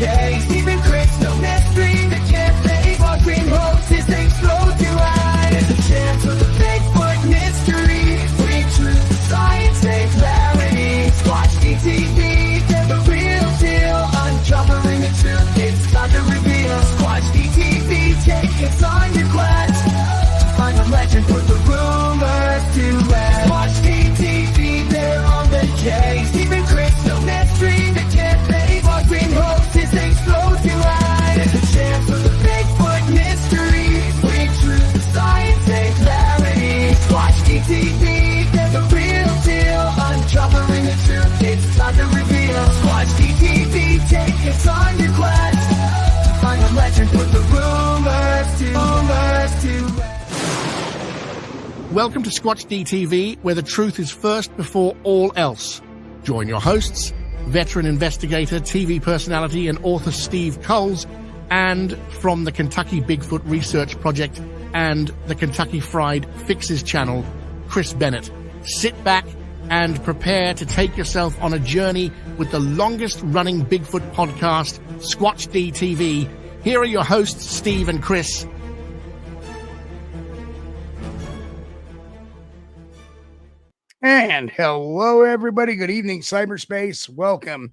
case. Even Chris, no mystery, the can't fake. While green hoaxes explode to hide. There's a chance of the Bigfoot mystery. Bring truth, science, and clarity. Squatch-D they're the real deal. Uncovering the truth, it's time to reveal. Squatch-D take us on your quest. Find a legend, put the rumors to rest. Squatch-D they're on the case. Even Chris, no mystery, the can't fake. While green hoaxes explode to hide. There's a chance for the Bigfoot mystery. Bring truth, science, and clarity. Squatch-D they're the real deal. Uncovering the truth, it's time to reveal. Squatch-D take us on your quest. Find a legend, put the rumors to rest. Welcome to Squatch-D where the truth is first before all else. Join your hosts, veteran investigator, TV personality, and author Steve Kulls, and from the Kentucky Bigfoot Research Project and the Kentucky Fried Fixes channel, Chris Bennett. Sit back and prepare to take yourself on a journey with the longest-running Bigfoot podcast, Squatch-D. Here are your hosts, Steve and Chris. And hello, everybody. Good evening, cyberspace. Welcome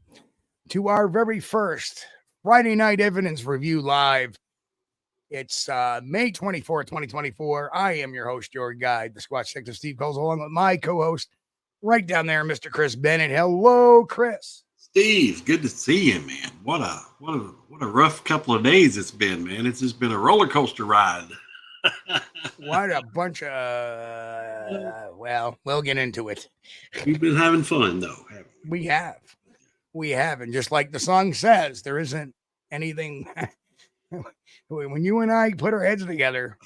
to our very first Friday Night Evidence Review Live. It's May 24th, 2024. I am your host, your guide, the Squatch Detective Steve Kulls, along with my co-host right down there, Mr. Chris Bennett. Hello, Chris. Steve, good to see you, man. What a rough couple of days it's been, man. It's just been a roller coaster ride. What a bunch of well, we'll get into it. We've been having fun, though, haven't we? We have, and just like the song says, there isn't anything. When you and I put our heads together,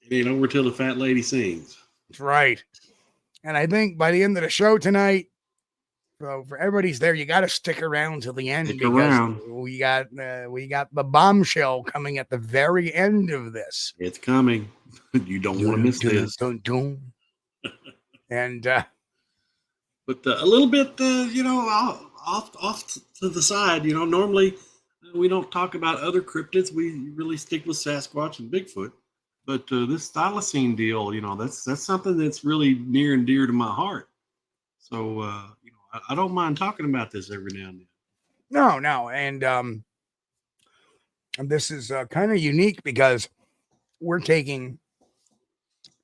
it ain't over till the fat lady sings. That's right. And I think by the end of the show tonight, so for everybody's there, you got to stick around till the end. Stick around. We got the bombshell coming at the very end of this. It's coming. You don't want to miss this. And but a little bit, off to the side. Normally we don't talk about other cryptids. We really stick with Sasquatch and Bigfoot. But this Thylacine deal, that's something that's really near and dear to my heart. So, I don't mind talking about this every now and then. No. And this is kind of unique because we're taking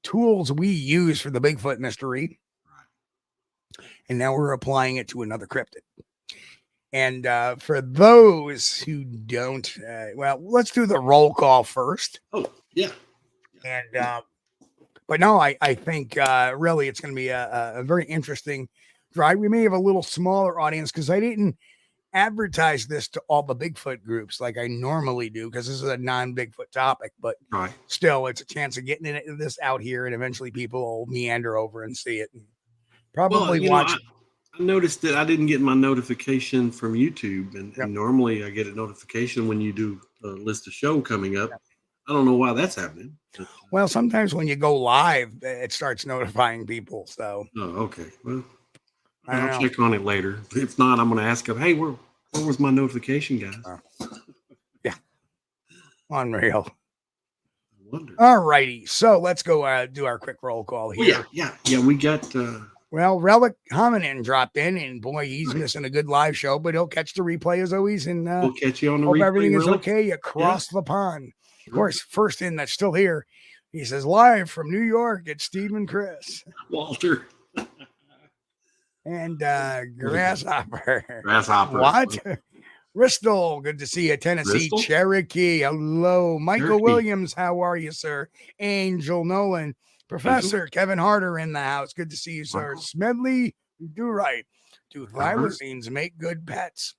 tools we use for the Bigfoot mystery, and now we're applying it to another cryptid. And for those who don't, let's do the roll call first. Oh, yeah. And but no, I think really it's going to be a very interesting drive. We may have a little smaller audience because I didn't advertise this to all the Bigfoot groups like I normally do because this is a non-Bigfoot topic, but still it's a chance of getting this out here, and eventually people will meander over and see it and probably watch it. I noticed that I didn't get my notification from YouTube, and normally I get a notification when you do a list of show coming up. I don't know why that's happening. Well, sometimes when you go live, it starts notifying people. So, okay. Well, I'll check on it later. If not, I'm going to ask them, hey, where was my notification, guys? Yeah. Unreal. I wonder. All righty. So let's go do our quick roll call here. Yeah. We got... Relic Hominin dropped in, and boy, he's missing a good live show, but he'll catch the replay as always. And we'll catch you on the hope replay. Everything is okay across the pond. Of course, first in that's still here. He says, live from New York, it's Steve and Chris. Walter. And Grasshopper. What? Bristol, good to see you. Tennessee, Bristol? Cherokee. Hello. Michael Cherokee. Williams, how are you, sir? Angel Nolan. Professor Kevin Harder in the house. Good to see you, sir. Smedley, do right. Do thylacines make good pets?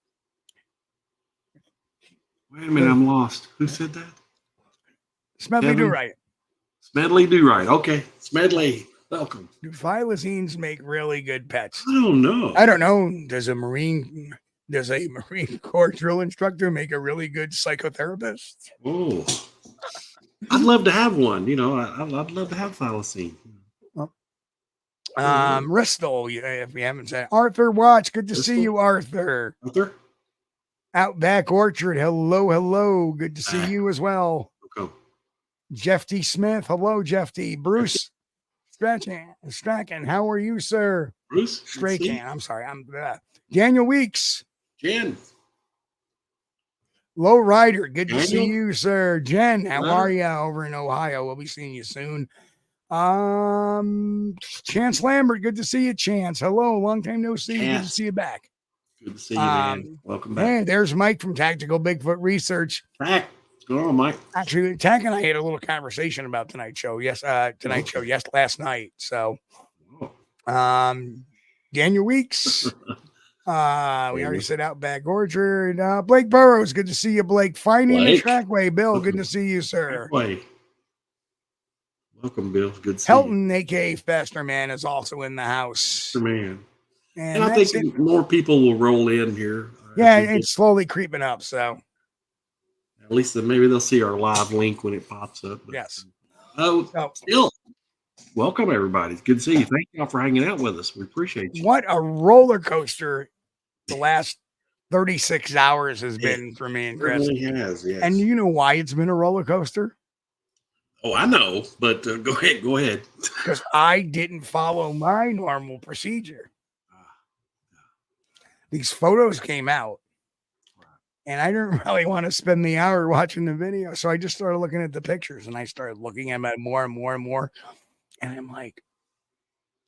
Wait a minute, I'm lost. Who said that? Smedley, do right. Smedley, do right. Okay, Smedley, welcome. Do thylacines make really good pets? I don't know. Does a Marine Corps drill instructor make a really good psychotherapist? Oh, I'd love to have one. I'd love to have thylacine. Bristol, if we haven't said Arthur Watch, good to see you, Arthur. Outback Orchard. Hello, hello. Good to see you as well. Okay. Jeff T. Smith. Hello, Jeff T. Bruce Strachan. How are you, sir? Bruce? Strachan. I'm sorry. Daniel Weeks. Jen. Low Rider. Good to Daniel? see you, sir. Jen, how Hello. are you over in Ohio? We'll be seeing you soon. Chance Lambert. Good to see you, Chance. Hello. Long time no see. Good to Chance. see you back. Good to see you, man. Welcome back. Hey, there's Mike from Tactical Bigfoot Research. Back. What's going on, Mike? Actually, Tack and I had a little conversation about Tonight Show. Yes, last night. So, Daniel Weeks. We already said Outback Orchard. Blake Burrows. Good to see you, Blake. Finding the Trackway. Bill, good to see you, sir. Trackway. Welcome, Bill. Good to see you. Helton, aka Faster Man, is also in the house. Faster Man. And I think more people will roll in here. Yeah, it's slowly creeping up. So at least maybe they'll see our live link when it pops up. But, yes. Still, welcome everybody. It's good to see you. Thank y'all for hanging out with us. We appreciate you. What a roller coaster the last 36 hours has been for me and Chris. It really has, yes. And you know why it's been a roller coaster? Oh, I know, but go ahead. Because I didn't follow my normal procedure. These photos came out, and I didn't really want to spend the hour watching the video. So I just started looking at the pictures, and I started looking at them more and more and more. And I'm like,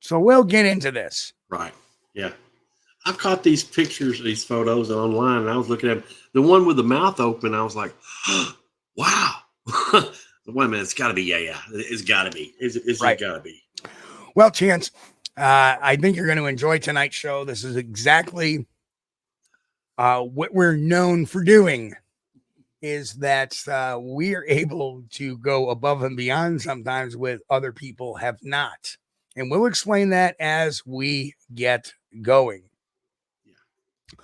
so we'll get into this. Right. Yeah. I caught these pictures, these photos online, and I was looking at them. The one with the mouth open, I was like, wow. Wait a minute, it's got to be, yeah. It's got to be. It's right. Got to be. Well, Chance, I think you're going to enjoy tonight's show. This is exactly what we're known for doing, is that we are able to go above and beyond sometimes with other people have not. And we'll explain that as we get going.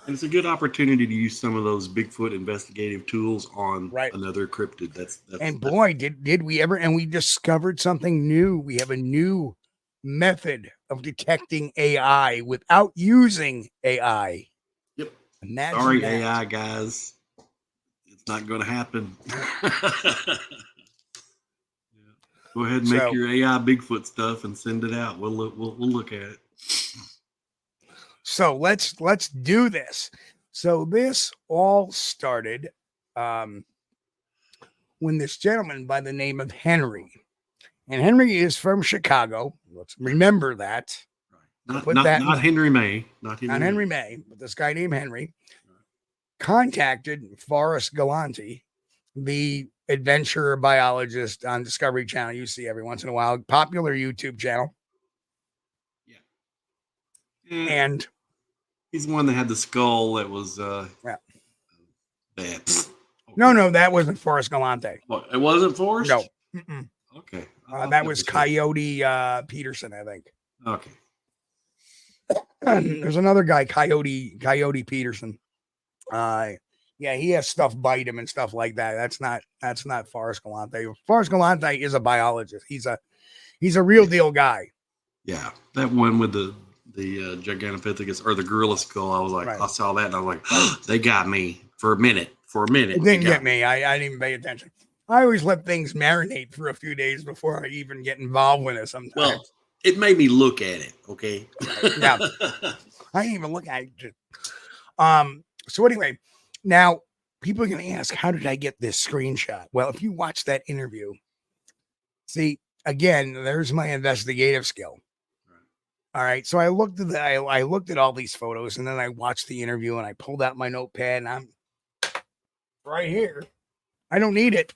And it's a good opportunity to use some of those Bigfoot investigative tools on another cryptid. Boy, did we ever, and we discovered something new. We have a new method of detecting AI without using AI. Yep. Imagine Sorry, that. AI guys. It's not going to happen. Go ahead and make your AI Bigfoot stuff and send it out. We'll look at it. So let's do this. So this all started when this gentleman by the name of Henry, and Henry is from Chicago. Let's remember that. Not Henry May. Not Henry May, but this guy named Henry contacted Forrest Galante, the adventure biologist on Discovery Channel. You see every once in a while, popular YouTube channel. And he's the one that had the skull that was bad. No, that wasn't Forrest Galante. What, it wasn't Forrest? No. Okay. That was Coyote Peterson, I think. Okay. There's another guy, Coyote Peterson. Yeah, he has stuff bite him and stuff like that. That's not Forrest Galante. Forrest Galante is a biologist. He's a real deal guy. Yeah, that one with the Gigantopithecus or the gorilla skull. I was like, I saw that and I was like, they got me for a minute. It didn't get me. I didn't even pay attention. I always let things marinate for a few days before I even get involved with it sometimes. Well, it made me look at it. Okay. Yeah. I didn't even look at it. So anyway, now people are going to ask, how did I get this screenshot? Well, if you watch that interview, see, again, there's my investigative skill. All right. So I looked at all these photos, and then I watched the interview, and I pulled out my notepad, and I'm right here. I don't need it,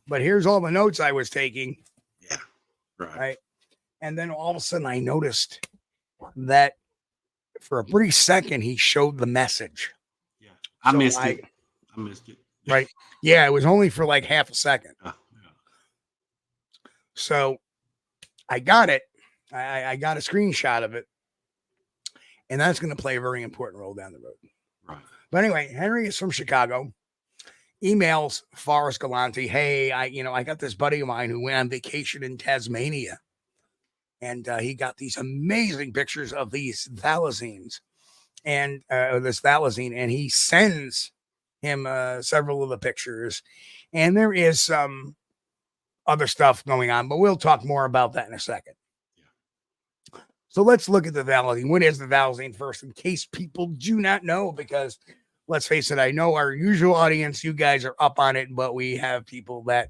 but here's all the notes I was taking. Yeah. Right. And then all of a sudden I noticed that for a brief second, he showed the message. Yeah. I missed it. Right. Yeah. It was only for like half a second. Yeah. So I got it. I got a screenshot of it, and that's going to play a very important role down the road. Right. But anyway, Henry is from Chicago. Emails Forrest Galante, hey, I got this buddy of mine who went on vacation in Tasmania, and he got these amazing pictures of these thylacines and this thylacine, and he sends him several of the pictures, and there is some other stuff going on, but we'll talk more about that in a second. So let's look at the Thylacine. What is the Thylacine first, in case people do not know? Because let's face it, I know our usual audience, you guys are up on it, but we have people that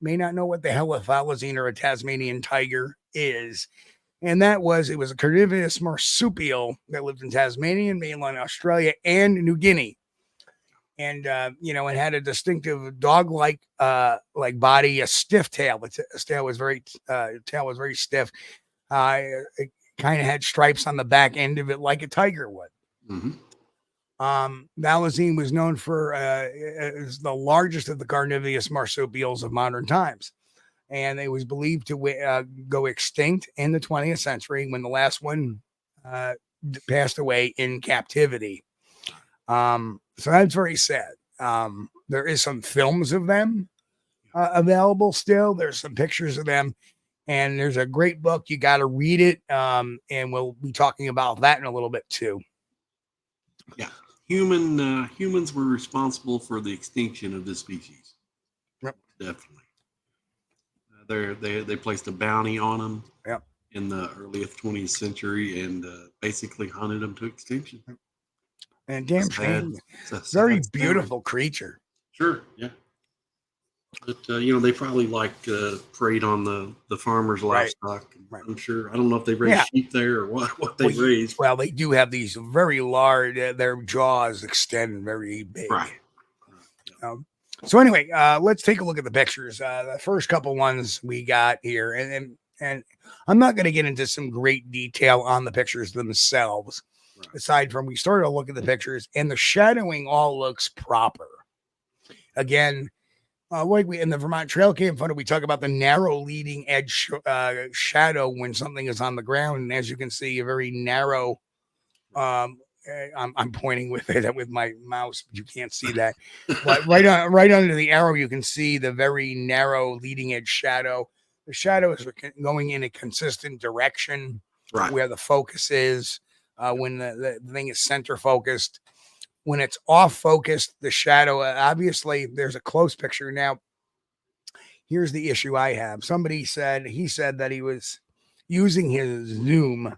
may not know what the hell a Thylacine or a Tasmanian tiger is. And it was a carnivorous marsupial that lived in Tasmania, mainland Australia, and New Guinea. And it had a distinctive dog-like like body, a stiff tail. Its tail was very stiff. It kind of had stripes on the back end of it, like a tiger would. Thylacine was known for as the largest of the carnivorous marsupials of modern times, and it was believed to go extinct in the 20th century when the last one passed away in captivity. So that's very sad. There is some films of them available still. There's some pictures of them, and there's a great book. You got to read it, and we'll be talking about that in a little bit too. Yeah. Humans were responsible for the extinction of this species. Yep. Definitely. They placed a bounty on them. Yep. In the early 20th century and basically hunted them to extinction. And damn shame. Very beautiful creature. Sure. Yeah. But they probably preyed on the farmers' livestock. Right. I'm sure. I don't know if they raise sheep there or what they raise. Well, they do have these very large. Their jaws extend very big. Right. So anyway, let's take a look at the pictures. The first couple ones we got here, and I'm not going to get into some great detail on the pictures themselves. Right. Aside from, we started to look at the pictures, and the shadowing all looks proper. Again. Like in the Vermont Trail Cam photo, we talk about the narrow leading edge shadow when something is on the ground. And as you can see, a very narrow, I'm pointing with my mouse, but you can't see that. But right under the arrow, you can see the very narrow leading edge shadow. The shadow is going in a consistent direction, right, where the focus is when the thing is center focused. When it's off focused, the shadow, obviously there's a close picture. Now, here's the issue I have. He said that he was using his zoom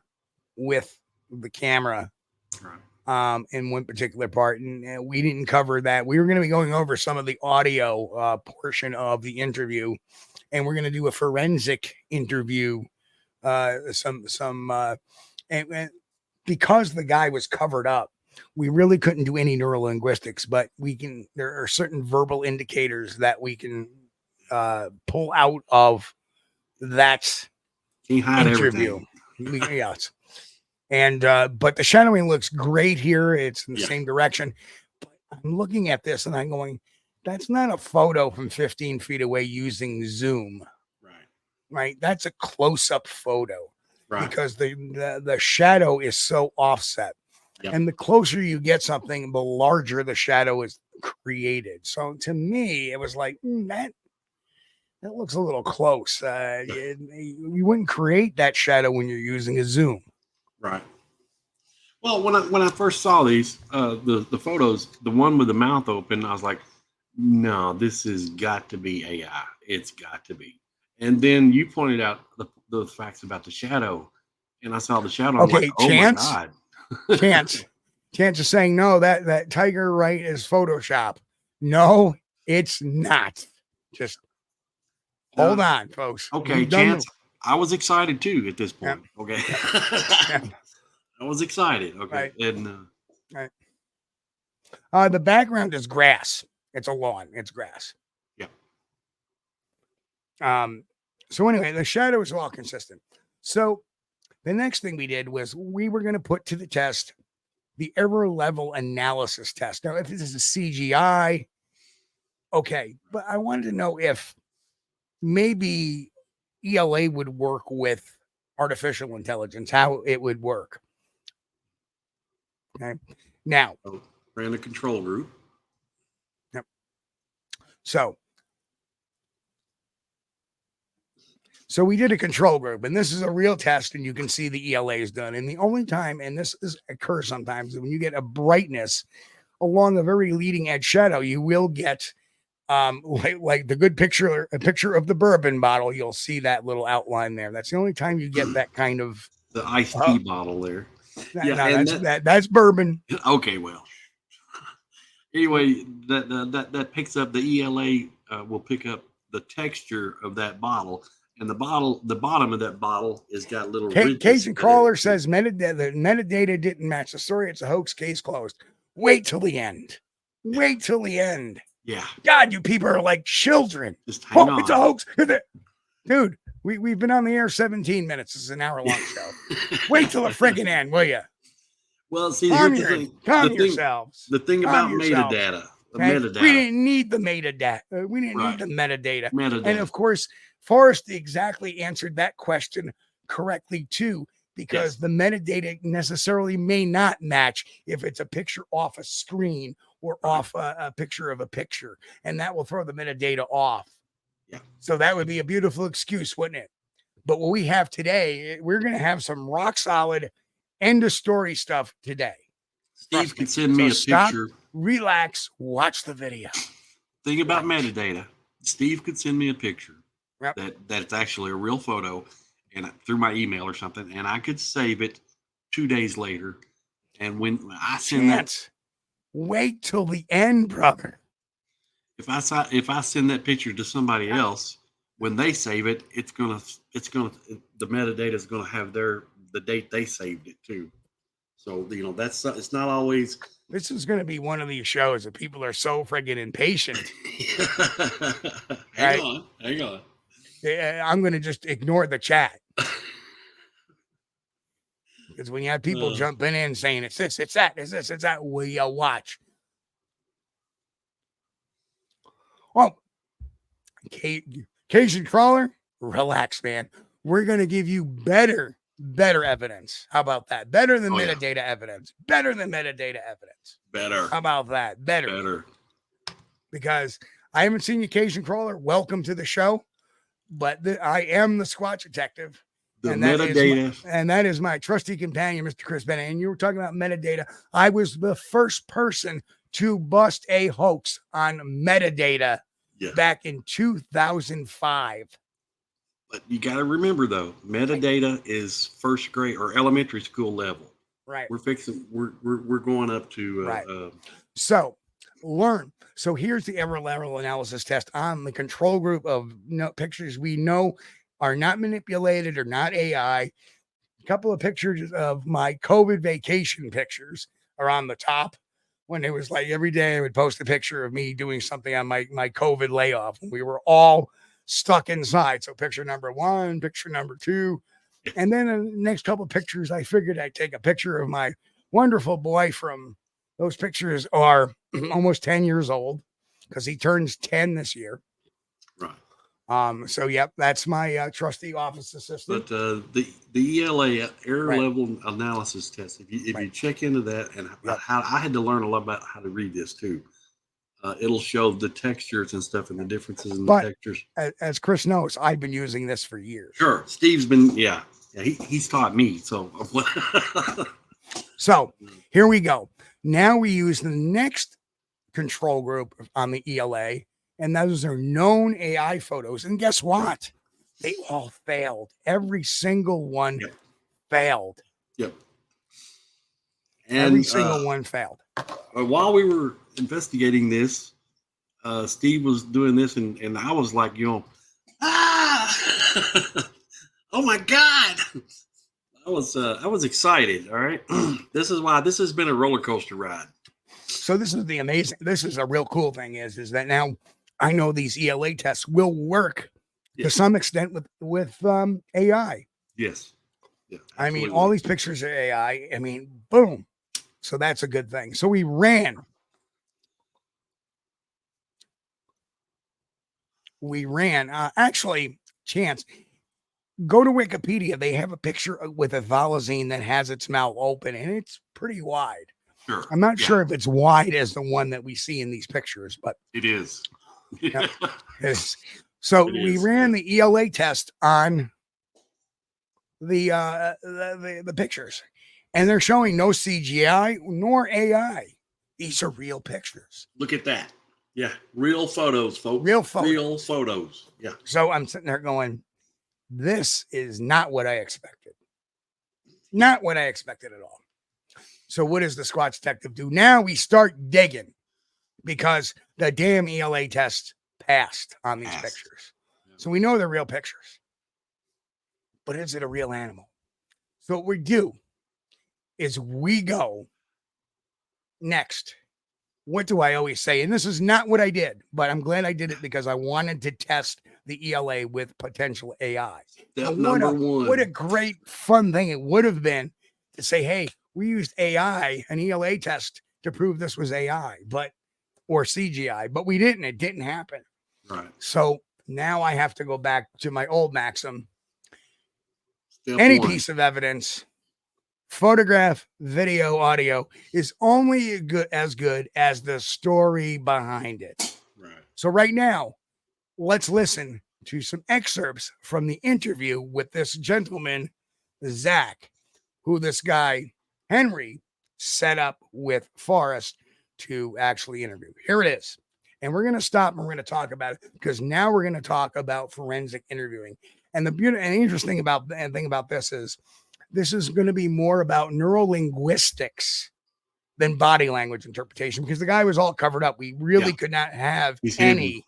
with the camera in one particular part, and we didn't cover that. We were going to be going over some of the audio portion of the interview, and we're going to do a forensic interview. And because the guy was covered up, we really couldn't do any neurolinguistics, but there are certain verbal indicators that we can pull out of that interview. Yes. And, but the shadowing looks great here. It's in the same direction. But I'm looking at this and I'm going, that's not a photo from 15 feet away using zoom. Right. That's a close-up photo because the shadow is so offset. Yep. And the closer you get something, the larger the shadow is created. So to me, it was like, that looks a little close. You wouldn't create that shadow when you're using a zoom. Right. Well, when I first saw these, the photos, the one with the mouth open, I was like, no, this has got to be AI. It's got to be. And then you pointed out the facts about the shadow, and I saw the shadow. Okay, I'm like, oh Chance. My God. Chance is saying no, that tiger right is Photoshop. No, it's not. Just hold on, folks. Okay, Chance. I was excited too at this point. Yeah. Okay. I was excited. Okay. Right. And the background is grass. It's a lawn. It's grass. Yeah. So anyway, the shadow is all consistent. So the next thing we did was we were going to put to the test the error level analysis test. Now, if this is a CGI, okay, but I wanted to know if maybe ELA would work with artificial intelligence, how it would work. Okay. Now, ran a control group. Yep. So we did a control group, and this is a real test, and you can see the ELA is done. And the only time, and this occurs sometimes, when you get a brightness along the very leading edge shadow, you will get like the good picture, a picture of the bourbon bottle. You'll see that little outline there. That's the only time you get that kind of the iced tea bottle there. no, that's bourbon. Okay, well. Anyway, that picks up the ELA will pick up the texture of that bottle, and the bottom of that bottle has got little Cajun Crawler says the metadata didn't match the story. It's a hoax, case closed. Wait till the end. Wait till the end. Yeah. God, you people are like children. Just hang on. It's a hoax. Dude, we've been on the air 17 minutes. This is an hour-long show. Wait till the friggin' end, will you? Well, see, calm yourselves. The thing about metadata. Okay? We didn't need the metadata. We didn't need the metadata. And of course, Forrest exactly answered that question correctly too, because the metadata necessarily may not match if it's a picture off a screen or off a picture of a picture, and that will throw the metadata off. Yeah. So that would be a beautiful excuse, wouldn't it? But what we have today, we're going to have some rock solid end of story stuff today. Steve can send me a picture. Relax, watch the video. Thing about metadata, Steve could send me a picture that's actually a real photo, and through my email or something, and I could save it 2 days later. And when I send wait till the end, brother. If I send that picture to somebody else, when they save it, the metadata is gonna have the date they saved it to. So it's not always. This is going to be one of these shows that people are so friggin' impatient. Hang on. I'm going to just ignore the chat. Because when you have people jumping in saying it's this, it's that, it's this, it's that, will you watch? Well, Cajun Crawler, relax, man. We're going to give you better evidence. How about that? Better than metadata evidence. Better than metadata evidence. Better. How about that? Better. Because I haven't seen you, Cajun Crawler. Welcome to the show. But I am the Squatch Detective. That is my trusty companion, Mr. Chris Bennett. And you were talking about metadata. I was the first person to bust a hoax on metadata back in 2005. But you got to remember, though, metadata is first grade or elementary school level. Right. We're going up to. So learn. So here's the error level analysis test on the control group of pictures we know are not manipulated or not AI. A couple of pictures of my COVID vacation pictures are on the top. When it was like every day I would post a picture of me doing something on my COVID layoff. We were all stuck inside. So picture number 1, picture number 2. And then in the next couple of pictures, I figured I'd take a picture of my wonderful boy from those pictures are almost 10 years old because he turns 10 this year. Right. So that's my trusty office assistant. But the ELA error level analysis test, if you check into that, and how I had to learn a lot about how to read this too. It'll show the textures and stuff and the differences in the textures. As Chris knows, I've been using this for years. Sure. Steve's been, he's taught me. So, so here we go. Now we use the next control group on the ELA, and those are known AI photos. And guess what? They all failed. Every single one failed. Yep. And every single one failed. While we were investigating this, Steve was doing this, and I was like, oh my God. I was excited. All right. This is why this has been a roller coaster ride. So this is a real cool thing is that now I know these ELA tests will work to some extent with AI. Yes. Yeah. I mean, all these pictures are AI. I mean, boom. So that's a good thing. So we ran. Actually, Chance, go to Wikipedia. They have a picture with a thylacine that has its mouth open, and it's pretty wide. Sure. I'm not sure if it's wide as the one that we see in these pictures, but it is. So we ran the ELA test on the pictures, and they're showing no CGI nor AI. These are real pictures. Look at that. Yeah, real photos, folks. Real photos. Real photos. Yeah. So I'm sitting there going, this is not what I expected. Not what I expected at all. So what does the Squatch Detective do? Now we start digging because the damn ELA test passed on these pictures. So we know they're real pictures. But is it a real animal? So what we do is we go next. What do I always say? And this is not what I did, but I'm glad I did it because I wanted to test the ELA with potential AI. Step number one. What a great fun thing it would have been to say, hey, we used AI, an ELA test to prove this was AI, or CGI, but we didn't. It didn't happen. Right. So now I have to go back to my old maxim. Step Any one. piece of evidence, photograph, video, audio, is only as good as the story behind it. Right. So right now, let's listen to some excerpts from the interview with this gentleman, Zach, who this guy, Henry, set up with Forrest to actually interview. Here it is. And we're going to stop and we're going to talk about it because now we're going to talk about forensic interviewing. And the beauty and interesting thing about this is going to be more about neurolinguistics than body language interpretation because the guy was all covered up. We really could not have any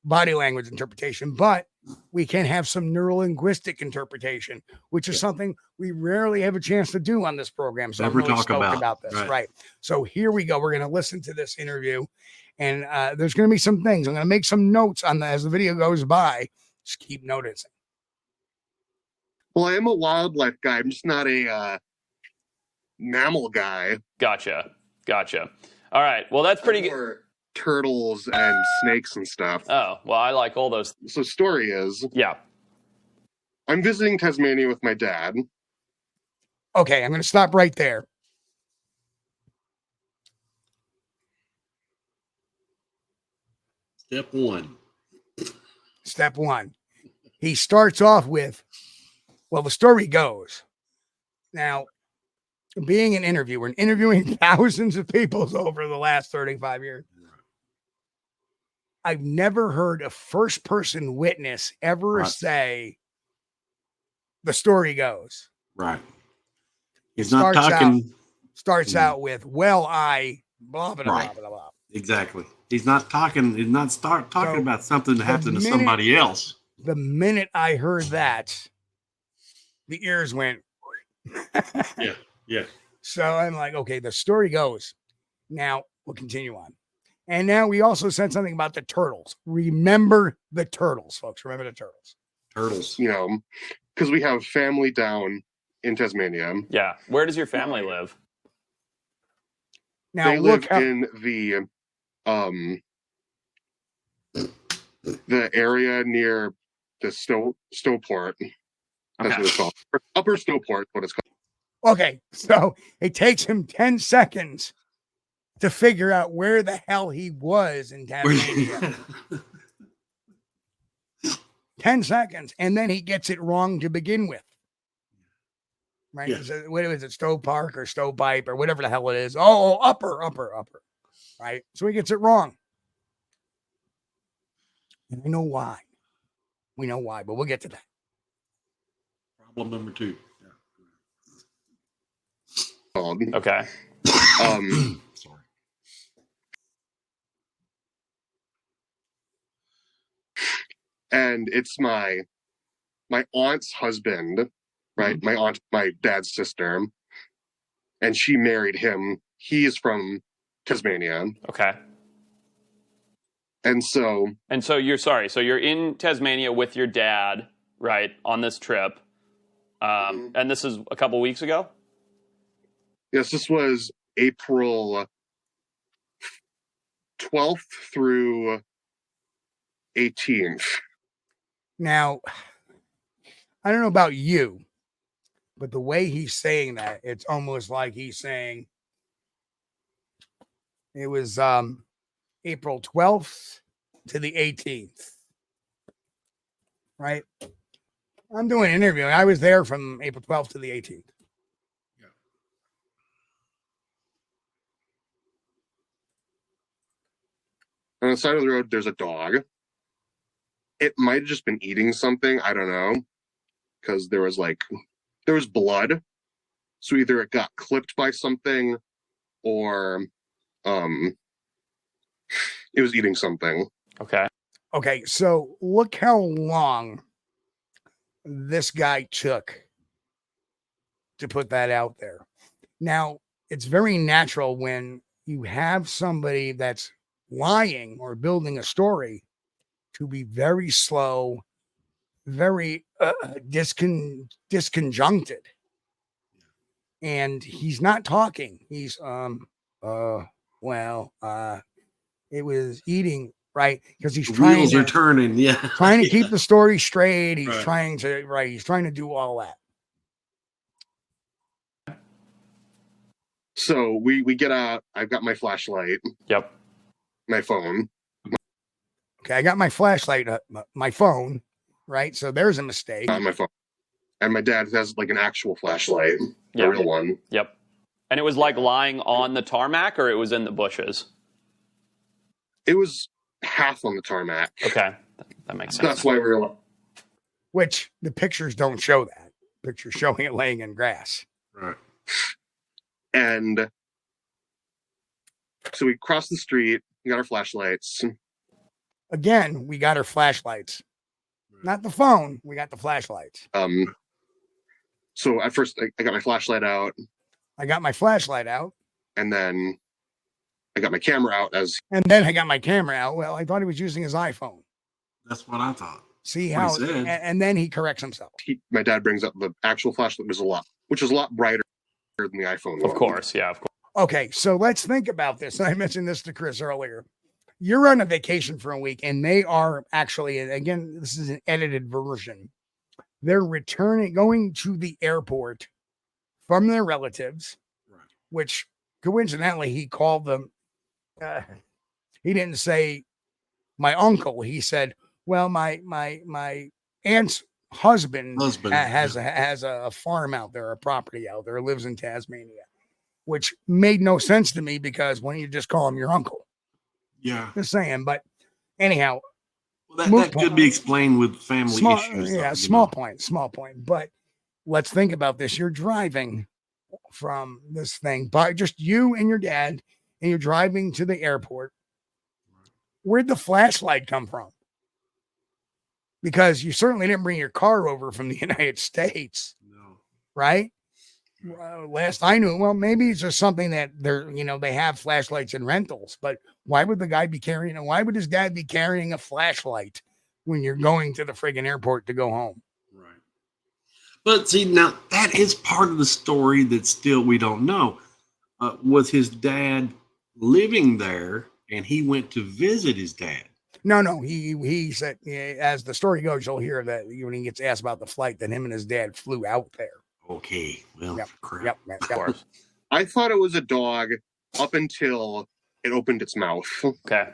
body language interpretation, but we can have some neurolinguistic interpretation, which is something we rarely have a chance to do on this program. So Never I'm really talk stoked about this. right. Right. So here we go. We're going to listen to this interview and there's going to be some things. I'm going to make some notes on as the video goes by. Just keep noticing. Well, I am a wildlife guy. I'm just not a mammal guy. Gotcha. All right. Well, that's pretty good. Or turtles and snakes and stuff. Oh, well, I like all those. So story is, Yeah. I'm visiting Tasmania with my dad. Okay, I'm going to stop right there. Step one. He starts off with, well, the story goes. Now, being an interviewer and interviewing thousands of people over the last 35 years, I've never heard a first-person witness ever say the story goes. Right. He's not talking. Starts out with, well, I blah, blah, Right. blah, blah, blah. Exactly. He's not talking. He's not talking about something that happened to somebody else. The minute I heard that, the ears went. Yeah. So I'm like, okay, the story goes. Now we'll continue on. And now we also said something about the turtles. Remember the turtles, folks. Remember the turtles. Turtles. You know, because we have family down in Tasmania. Yeah. Where does your family live? Now They live in the area near the Snowport. That's what it's called. Upper Snowport, what it's called. Okay, so it takes him 10 seconds to figure out where the hell he was in Tasmania. 10 seconds, and then he gets it wrong to begin with. Right? Yeah. So what is it, Stowe Park or Stovepipe or whatever the hell it is? Oh, upper. Right? So he gets it wrong. And we know why. We know why, but we'll get to that. Problem number 2. Called. Okay. Sorry. And it's my aunt's husband, right? Mm-hmm. My aunt, my dad's sister, and she married him. He's from Tasmania. Okay. And so you're in Tasmania with your dad, right, on this trip. And this is a couple weeks ago? yes, this was April 12th through 18th. Now, I don't know about you, but the way he's saying that, it's almost like he's saying it was April 12th to the 18th. Right? I'm doing an interview. I was there from April 12th to the 18th. On the side of the road, there's a dog. It might have just been eating something. I don't know. Because there was blood. So either it got clipped by something or it was eating something. Okay. Okay, so look how long this guy took to put that out there. Now, it's very natural when you have somebody that's lying or building a story to be very slow, very disconjuncted. And he's not talking. He's it was eating, right? Because he's trying Wheels are turning, trying to keep the story straight. He's Right. trying to do all that. So we get out. I've got my flashlight, Yep. my phone. Okay, I got my flashlight, my phone, right? So there's a mistake. On my phone. And my dad has like an actual flashlight, Yeah. a real one. Yep. And it was like lying on the tarmac, or it was in the bushes? It was half on the tarmac. Okay. That makes sense. That's why we were. Which the pictures don't show that. Pictures showing it laying in grass. Right. And so we crossed the street. We got our flashlights. Again, we got our flashlights. Not the phone. We got the flashlights. So at first, I got my flashlight out, I got my flashlight out. and then I got my camera out And then I got my camera out. Well, I thought he was using his iPhone. That's what I thought. See What how, he said. and then he corrects himself. my dad brings up the actual flashlight was which is a lot brighter than the iPhone. Of one. course. Yeah, of course. Okay, so let's think about this. I mentioned this to Chris earlier. You're on a vacation for a week, and they are actually, again, this is an edited version. They're going to the airport from their relatives, Right. which coincidentally he called them. He didn't say my uncle. He said, "Well, my aunt's husband has a farm out there, a property out there, lives in Tasmania," which made no sense to me because why don't you just call him your uncle? Yeah. Just saying. But anyhow, Well, Move that could point. be explained with family small, issues. yeah, though, small you know. small point. But let's think about this. You're driving from this thing by just you and your dad, and you're driving to the airport. Where'd the flashlight come from? Because you certainly didn't bring your car over from the United States, No. right? Last I knew, well, maybe it's just something that they have flashlights in rentals, but why would why would his dad be carrying a flashlight when you're going to the friggin' airport to go home? Right. But see, now that is part of the story that still we don't know. Was his dad living there and he went to visit his dad? No, he said, as the story goes, you'll hear that when he gets asked about the flight, that him and his dad flew out there. Okay. Well, crap. Yep. Of course. I thought it was a dog up until it opened its mouth, Okay.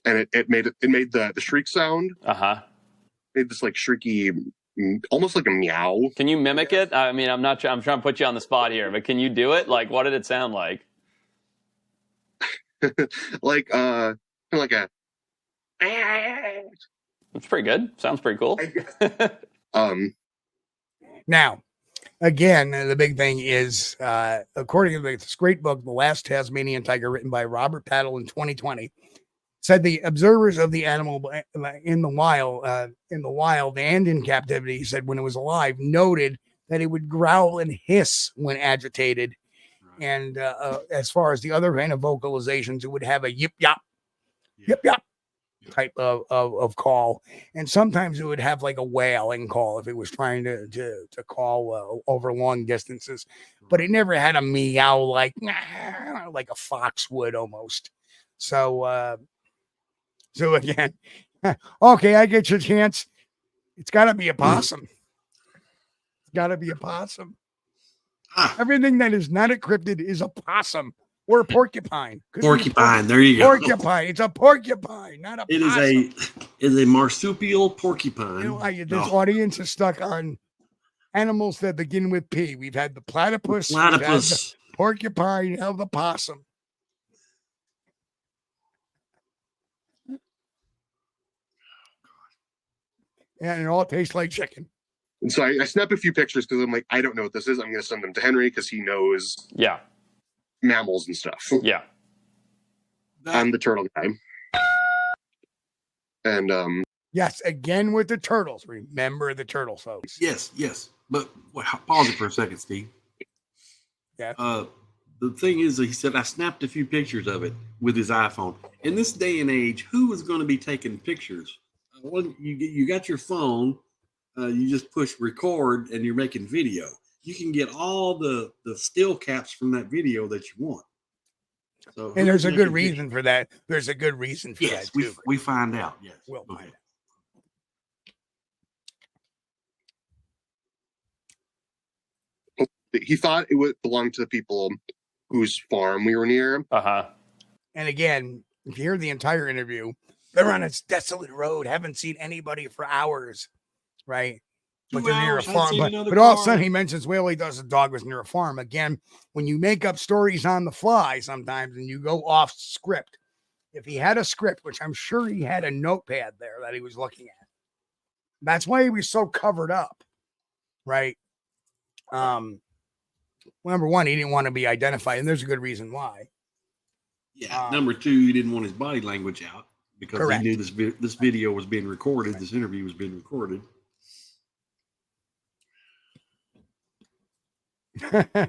and it made the shriek sound. Uh-huh. Made this like shrieky, almost like a meow. Can you mimic it? I mean, I'm trying to put you on the spot here, but can you do it? Like, what did it sound like? Like kind of like a. It's pretty good. Sounds pretty cool. Now, again, the big thing is, according to this great book, The Last Tasmanian Tiger, written by Robert Paddle in 2020, said the observers of the animal in the wild and in captivity, said when it was alive, noted that it would growl and hiss when agitated. And as far as the other kind of vocalizations, it would have a yip yap type of call, and sometimes it would have like a wailing call if it was trying to call over long distances, but it never had a meow like a fox would almost. So again, okay, I get your chance. It's got to be a possum. It's got to be a possum. Everything that is not a cryptid is a possum or a porcupine. Porcupine. There you go. Porcupine. It's a porcupine, not a It possum. is a marsupial porcupine. This audience is stuck on animals that begin with P. We've had the platypus, we've had the porcupine, now the possum. And it all tastes like chicken. And so I snap a few pictures because I'm like, I don't know what this is. I'm going to send them to Henry because he knows mammals and stuff. Yeah. I'm the turtle guy. And yes, again with the turtles. Remember the turtle, folks. Yes. But pause it for a second, Steve. Yeah. The thing is, he said, I snapped a few pictures of it with his iPhone. In this day and age, who is going to be taking pictures? When you got your phone, you just push record and you're making video. You can get all the still caps from that video that you want. So, and there's a good reason for that. There's a good reason for that, too. We find out. Yes. We'll find out. he thought it would belong to the people whose farm we were near. And again, if you hear the entire interview, they're on a desolate road, haven't seen anybody for hours, right? But they're near a farm. But all of a sudden he mentions, well, he does a dog was near a farm. Again, when you make up stories on the fly sometimes and you go off script, if he had a script, which I'm sure he had a notepad there that he was looking at, that's why he was so covered up, right? Number one, he didn't want to be identified, and there's a good reason why. Yeah. Number two, he didn't want his body language out because correct. he knew this video was being recorded. This interview was being recorded.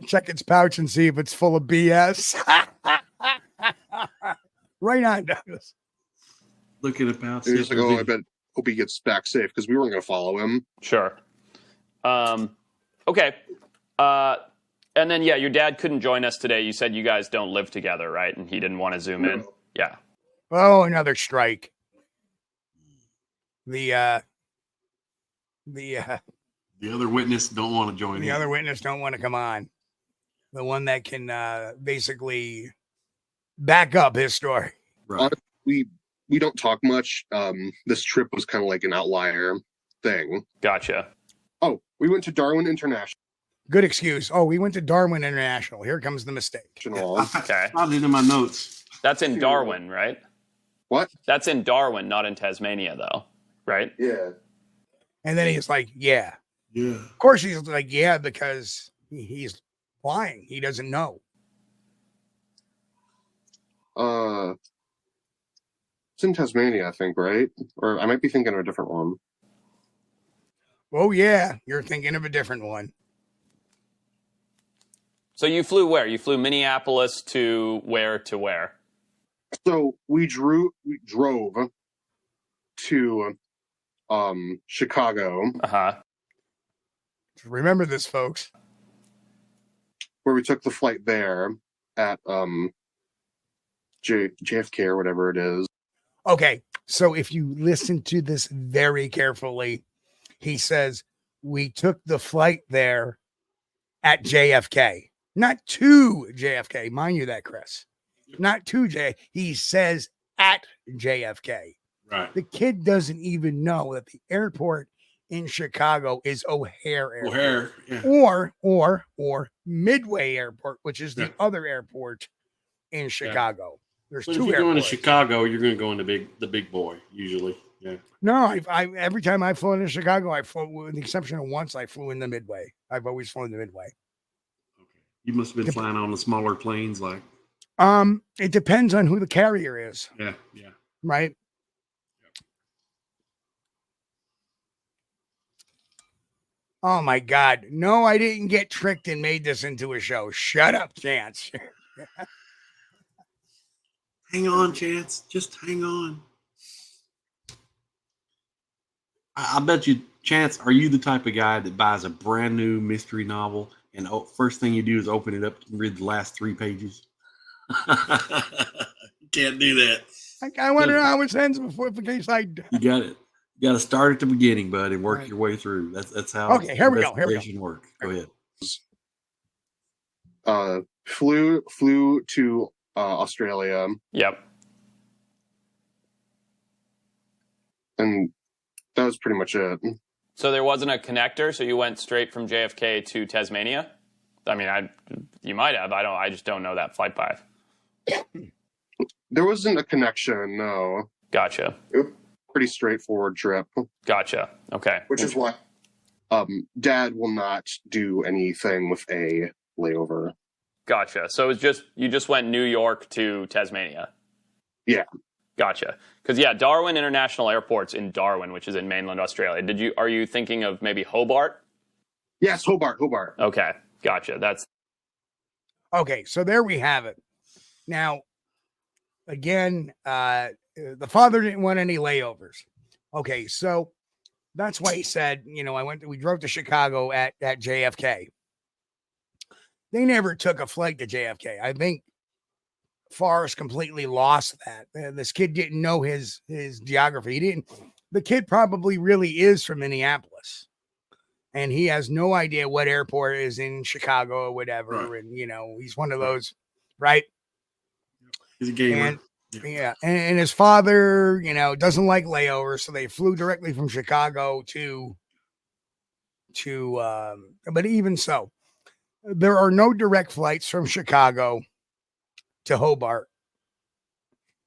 Check its pouch and see if it's full of BS. Right on, Douglas. Look at the pouch. He's like, oh, I bet hope he gets back safe because we weren't going to follow him. Sure. Okay. And then, yeah, your dad couldn't join us today. You said you guys don't live together, right? And he didn't want to zoom in. Yeah. Oh, another strike. The other witness don't want to join in. The other witness don't want to come on. The one that can basically back up his story. Right. We don't talk much. This trip was kind of like an outlier thing. Gotcha. Oh, we went to Darwin International. Good excuse. Oh, we went to Darwin International. Here comes the mistake. Okay. I did in my notes. That's in Darwin, right? What? That's in Darwin, not in Tasmania, though, right? Yeah. And then he's like, yeah. Yeah. Of course he's like, yeah, because he's lying. He doesn't know. It's in Tasmania, I think, right? Or I might be thinking of a different one. Oh, yeah. You're thinking of a different one. So you flew where? You flew Minneapolis to where to where? So we drove to Chicago. Remember this, folks. Where we took the flight there at JFK or whatever it is. Okay, so if you listen to this very carefully, he says we took the flight there at JFK, not to JFK. Mind you that, Chris. Not to J. He says at JFK. Right. The kid doesn't even know that the airport in Chicago is O'Hare Airport. O'Hare, yeah. Or Midway Airport, which is the other airport in Chicago. There's but two if you're airports. going to Chicago, you're going to go in the big boy usually. Yeah. No, I every time I've flown to Chicago, I flew, with the exception of once, I flew in the Midway. I've always flown the Midway. Okay. You must have been flying on the smaller planes, like. It depends on who the carrier is. Yeah. Right. Oh my God. No, I didn't get tricked and made this into a show. Shut up, Chance. Hang on, Chance. Just hang on. I bet you, Chance, are you the type of guy that buys a brand new mystery novel and first thing you do is open it up and read the last 3 pages? You can't do that. I want to know how it ends before, in case I. You got it. You got to start at the beginning, bud, and work your way through. That's how. Okay, here we go. Work. Go ahead. Flew to Australia. Yep. And that was pretty much it. So there wasn't a connector, so you went straight from JFK to Tasmania? I mean, you might have. I just don't know that flight path. There wasn't a connection, no. Gotcha. pretty straightforward trip. Gotcha. Okay. Which is why Dad will not do anything with a layover. Gotcha. So it's just you just went New York to Tasmania. Yeah. Gotcha. Because yeah, Darwin International Airport's in Darwin, which is in mainland Australia. Are you thinking of maybe Hobart? Yes, Hobart. Okay. Gotcha. That's Okay, so there we have it. Now, again, the father didn't want any layovers. Okay, so that's why he said, we drove to Chicago at JFK. They never took a flight to JFK. I think Forrest completely lost that. This kid didn't know his geography. The kid probably really is from Minneapolis. And he has no idea what airport is in Chicago or whatever. Right. And, he's one of those, right? He's a gamer. And, yeah. And his father, doesn't like layovers. So they flew directly from Chicago to but even so, there are no direct flights from Chicago to Hobart.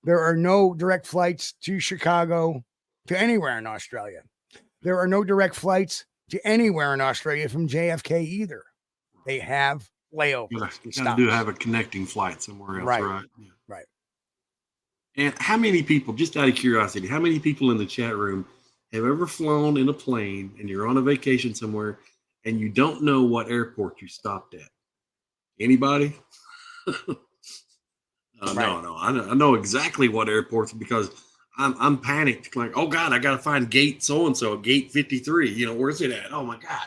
There are no direct flights to Chicago to anywhere in Australia. There are no direct flights to anywhere in Australia from JFK either. They have layovers. You do have a connecting flight somewhere else, right? Yeah. Right. And how many people, just out of curiosity, how many people in the chat room have ever flown in a plane and you're on a vacation somewhere and you don't know what airport you stopped at? Anybody? Right. No. I know exactly what airports because I'm panicked. Like, oh God, I got to find gate so-and-so, gate 53. Where's it at? Oh my God.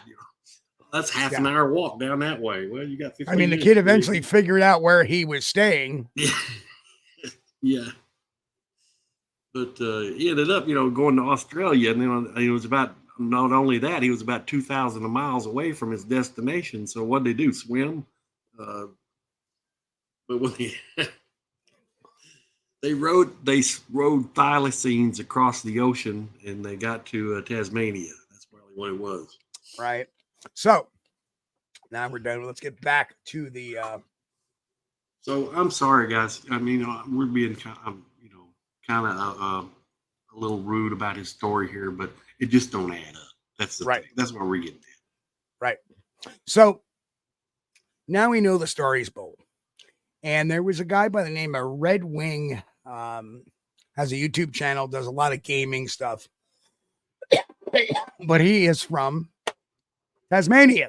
That's half an hour walk down that way. Well, you got 15 the minutes. kid eventually figured out where he was staying. Yeah. But he ended up, going to Australia. And then he was about, not only that, he was about 2,000 miles away from his destination. So what did they do? Swim? But when they rode thylacines across the ocean and they got to Tasmania. That's probably what it was. Right. So now we're done. Let's get back to the. So I'm sorry, guys. I mean, we're being kind of a little rude about his story here, but it just don't add up. That's the thing. That's what we're getting at. Right. So now we know the story's bold. And there was a guy by the name of Red Wing, has a YouTube channel, does a lot of gaming stuff. But he is from Tasmania.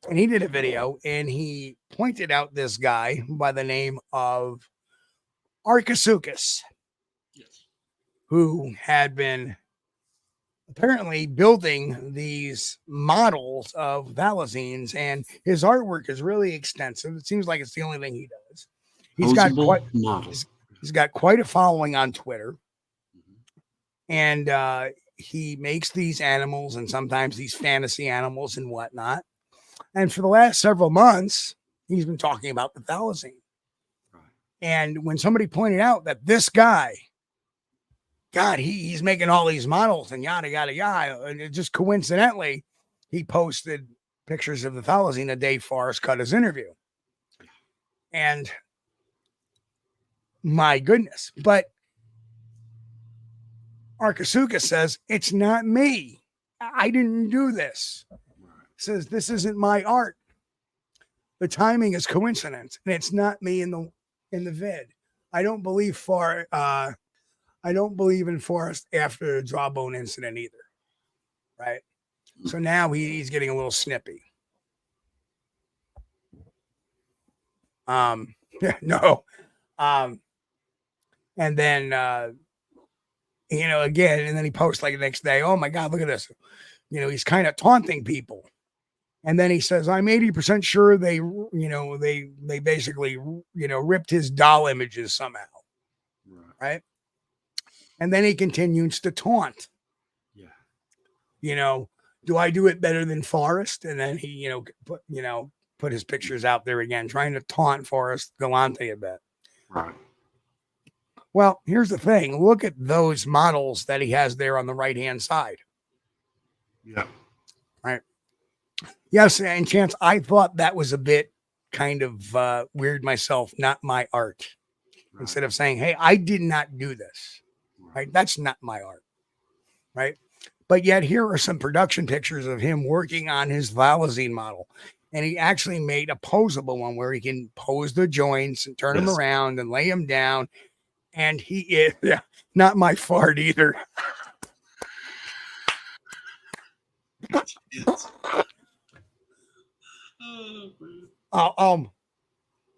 And he did a video and he pointed out this guy by the name of Archisuchus, who had been apparently building these models of thylacines, and his artwork is really extensive. It seems like it's the only thing he does. He's got quite a following on Twitter, and he makes these animals and sometimes these fantasy animals and whatnot. And for the last several months, he's been talking about the thylacine. And when somebody pointed out that this guy, God, he's making all these models and yada, yada, yada. And it just coincidentally, he posted pictures of the thylacine a day Forrest cut his interview. And my goodness. But Archisuchus says, it's not me. I didn't do this. Says, this isn't my art. The timing is coincidence. And it's not me in the vid. I don't believe in Forrest after the Jawbone incident either. Right. So now he's getting a little snippy. No. And then, again, and then he posts like the next day, oh my God, look at this. He's kind of taunting people. And then he says, I'm 80% sure they basically, ripped his doll images somehow. Right. And then he continues to taunt. Yeah. Do I do it better than Forrest? And then he, put his pictures out there again, trying to taunt Forrest Galante a bit. Right. Well, here's the thing. Look at those models that he has there on the right-hand side. Yeah. Right. Yes, and Chance, I thought that was a bit kind of weird myself, not my art. Right. Instead of saying, hey, I did not do this. right? That's not my art, right? But yet here are some production pictures of him working on his Thylacine model. And he actually made a posable one where he can pose the joints and turn them around and lay them down. And he is not my fart either.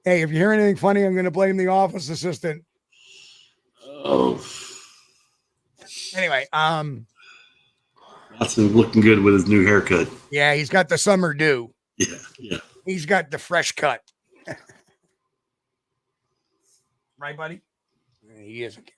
Hey, if you hear anything funny, I'm going to blame the office assistant. Oh. Anyway, Watson looking good with his new haircut. yeah, he's got the summer dew. Yeah. He's got the fresh cut. Right, buddy? He isn't.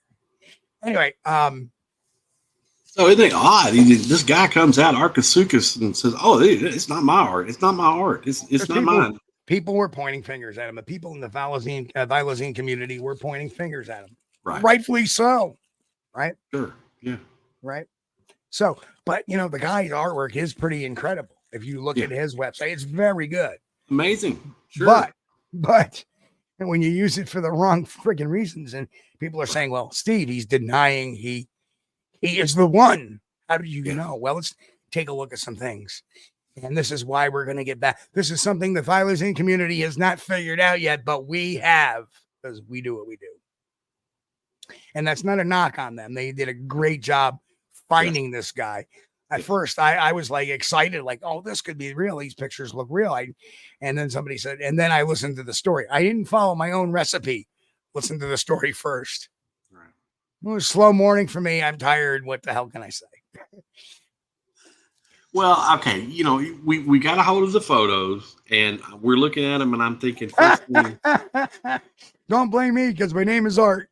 Anyway, so isn't it odd? This guy comes out, Arcasuchus, and says, "Oh, it's not my art. It's not my art. It's not mine." People were pointing fingers at him. The people in the Thylacine community were pointing fingers at him. Right. Rightfully so. Right? Sure. Yeah. Right? So, but, the guy's artwork is pretty incredible. If you look at his website, it's very good. Amazing. Sure. But and when you use it for the wrong freaking reasons, and people are saying, well, Steve, he's denying he is the one. How do you know? Well, let's take a look at some things. And this is why we're going to get back. This is something the Thylacine community has not figured out yet, but we have, because we do what we do. And that's not a knock on them. They did a great job finding this guy. At first, I was like excited, like, oh, this could be real. These pictures look real. And then somebody said, and then I listened to the story. I didn't follow my own recipe. Listen to the story first. Right. It was a slow morning for me. I'm tired. What the hell can I say? Well, okay, we got a hold of the photos, and we're looking at them, and I'm thinking, first thing, don't blame me because my name is Art.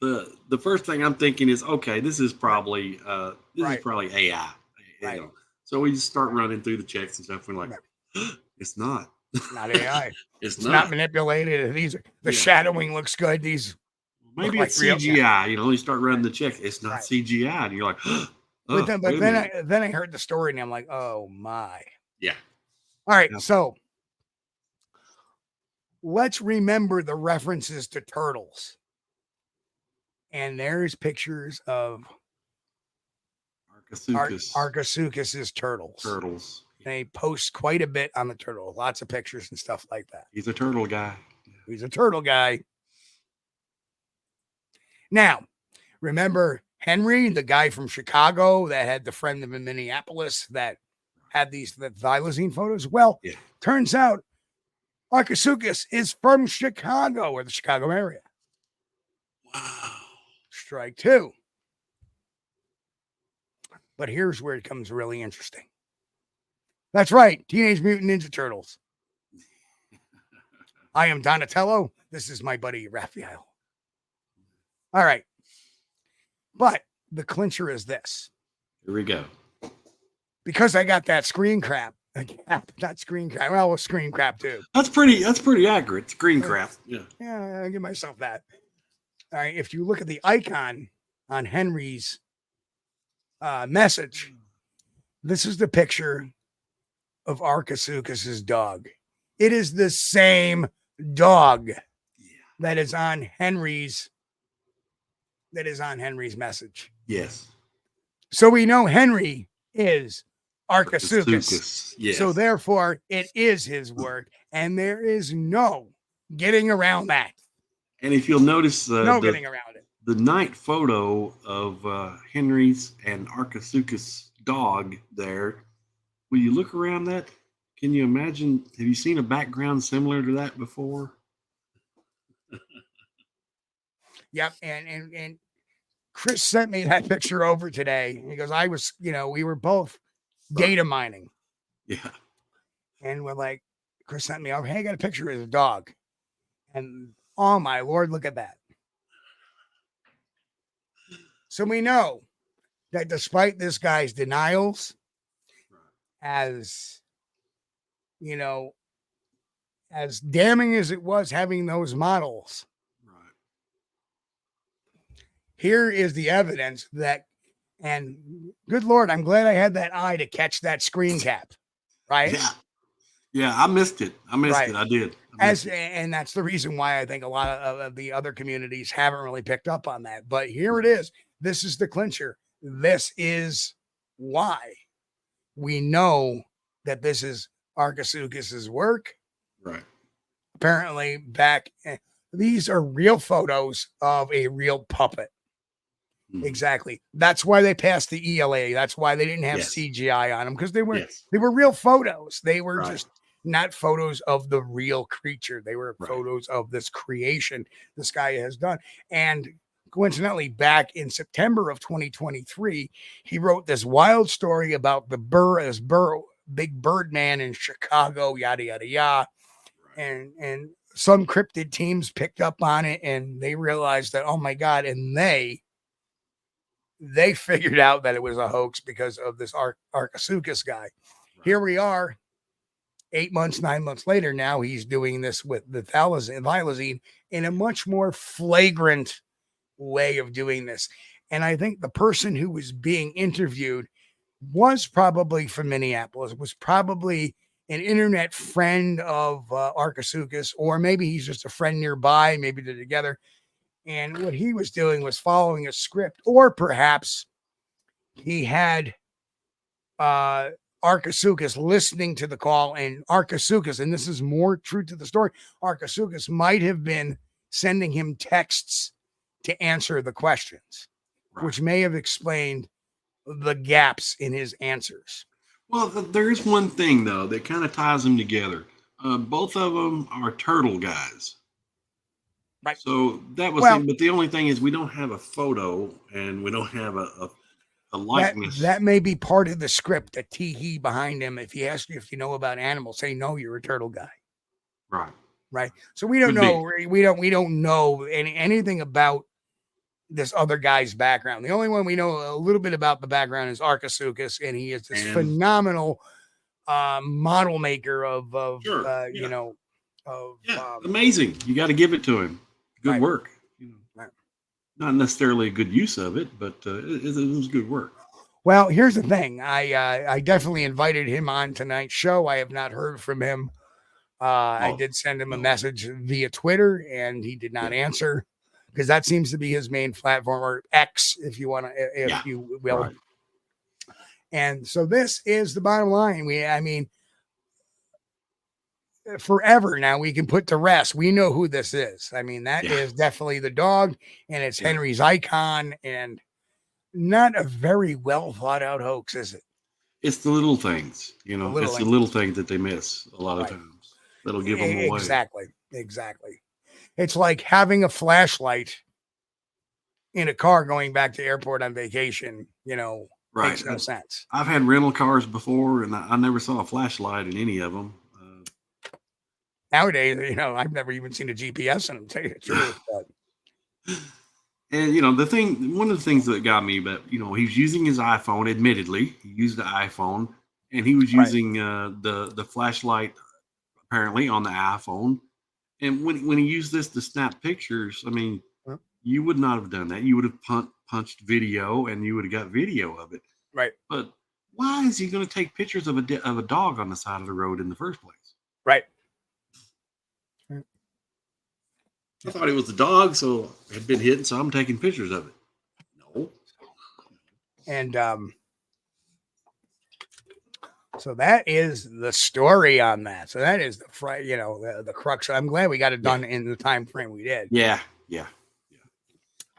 The first thing I'm thinking is, okay, this is probably AI. Right. So we just start running through the checks and stuff. We're like, it's not. Not AI. It's not manipulated. The shadowing looks good. These maybe it's like CGI. You start running the check. It's not CGI, and you're like, but then I heard the story, and I'm like, oh my. Yeah. All right, so let's remember the references to turtles. And there's pictures of Arcasuchus's turtles. They post quite a bit on the turtle, lots of pictures and stuff like that. He's a turtle guy. Now, remember Henry, the guy from Chicago that had the friend in Minneapolis that had the Thylacine photos? Well, turns out Arcasuchus is from Chicago or the Chicago area. Wow. Strike two. But here's where it becomes really interesting. That's right. Teenage Mutant Ninja Turtles. I am Donatello. This is my buddy Raphael. All right. But the clincher is this. Here we go. Because I got that screen crap. Not screen crap. Well, screen crap too. That's pretty accurate. Screen crap. Yeah. Yeah, I'll give myself that. All right. If you look at the icon on Henry's message, this is the picture of Arcasuchus's dog. It is the same dog that is on Henry's message. Yes. So we know Henry is Arcasuchus. Yes. So therefore it is his work, and there is no getting around that. And if you'll notice getting around it. The night photo of Henry's and Arcasuchus' dog there, when you look around that, can you imagine, have you seen a background similar to that before? Yep. And Chris sent me that picture over today. He goes, I was, we were both data mining. Yeah. And we're like, Chris sent me over, hey, I got a picture of the dog. And oh my Lord, look at that. So we know that despite this guy's denials, as damning as it was having those models, here is the evidence that, and good Lord, I'm glad I had that eye to catch that screen cap, right? Yeah, I missed it. I did. And that's the reason why I think a lot of the other communities haven't really picked up on that. But here it is. This is the clincher. This is why we know that this is Archisuchus's work. Right. Apparently, these are real photos of a real puppet. Mhm. Exactly. That's why they passed the ELA. That's why they didn't have Yes. CGI on them, because they were Yes. real photos. They were Right. just not photos of the real creature. They were Right. photos of this creation this guy has done. And coincidentally, back in September of 2023, he wrote this wild story about the big bird man in Chicago, yada yada yada. And some cryptid teams picked up on it, and they realized that, oh my God, and they figured out that it was a hoax because of this Archisuchus guy. Right. Here we are 9 months later. Now he's doing this with the Thylacine in a much more flagrant way of doing this. And I think the person who was being interviewed was probably from Minneapolis, was probably an internet friend of Archisuchus, or maybe he's just a friend nearby, maybe they're together. And what he was doing was following a script, or perhaps he had Archisuchus listening to the call, and Archisuchus, and this is more true to the story, Archisuchus might have been sending him texts to answer the questions, right, which may have explained the gaps in his answers. Well, there's one thing, though, that kind of ties them together. Both of them are turtle guys. Right. So that was him, but the only thing is we don't have a photo and we don't have a likeness. That may be part of the script, the tee behind him. If he asks you if you know about animals, say no, you're a turtle guy. Right. Right. So we don't know. We don't know anything about this other guy's background. The only one we know a little bit about the background is Archisuchus, and he is this phenomenal model maker of sure. You know, amazing. You got to give it to him. Good work. Right. Not necessarily a good use of it, but it was good work. Well, here's the thing. I definitely invited him on tonight's show. I have not heard from him. I did send him a message via Twitter, and he did not answer, because that seems to be his main platform, or X, if you want to, if you will. Right. And so this is the bottom line. Forever now, we can put to rest. We know who this is. I mean, that is definitely the dog, and it's Henry's icon, and not a very well thought out hoax, is it? It's the little things, the little things that they miss a lot of times. That'll give them away. Exactly. It's like having a flashlight in a car going back to airport on vacation, makes no sense. I've had rental cars before, and I never saw a flashlight in any of them. Nowadays, I've never even seen a GPS in them, to tell you the truth. But. And, one of the things that got me, but, he was using his iPhone, admittedly. He used the iPhone, and he was using the flashlight, apparently, on the iPhone. And when he used this to snap pictures, you would not have done that. You would have punched video, and you would have got video of it. Right. But why is he going to take pictures of a dog on the side of the road in the first place? Right. I thought it was a dog, so it had been hit, so I'm taking pictures of it. No. And so that is the story on that. So that is the crux. I'm glad we got it done in the time frame we did. Yeah.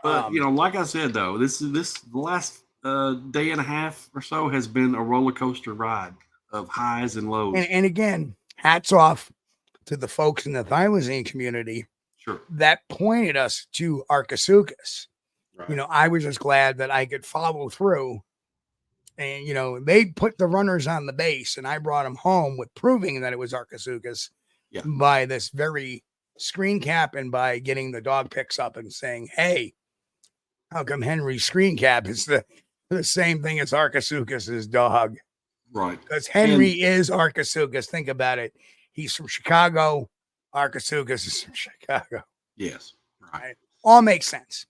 But like I said, though, the last day and a half or so has been a roller coaster ride of highs and lows. And again, hats off to the folks in the Thylacine community. Sure. That pointed us to Archisuchus. Right. I was just glad that I could follow through, and they put the runners on the base, and I brought them home with proving that it was Archisuchus by this very screen cap, and by getting the dog pics up and saying, "Hey, how come Henry's screen cap is the same thing as Archisuchus's dog?" Right. Because Henry is Archisuchus. Think about it. He's from Chicago. Archisuchus is from Chicago. Yes, right. All makes sense.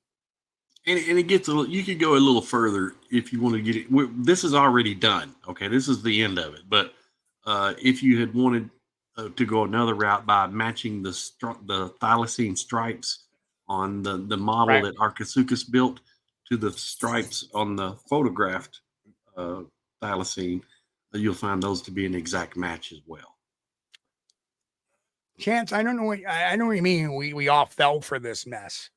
And it gets you could go a little further if you want to get it. This is already done. Okay, this is the end of it. But if you had wanted to go another route by matching the thylacine stripes on the model Right. that Arcasuchus built to the stripes on the photographed thylacine. You'll find those to be an exact match as well. Chance, I don't know I know what you mean. We all fell for this mess.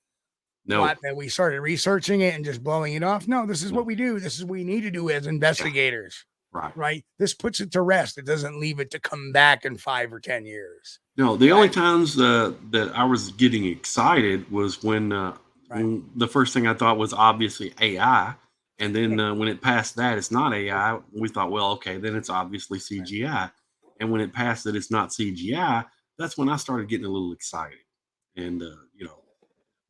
No, What, that we started researching it and just blowing it off? No, this is what we do. This is what we need to do as investigators. right. Right? This puts it to rest. It doesn't leave it to come back in 5 or 10 years. No, the only times that I was getting excited was when the first thing I thought was obviously AI. And then when it passed that, it's not AI. We thought, well, okay, then it's obviously CGI. And when it passed that it's not CGI, that's when I started getting a little excited. And,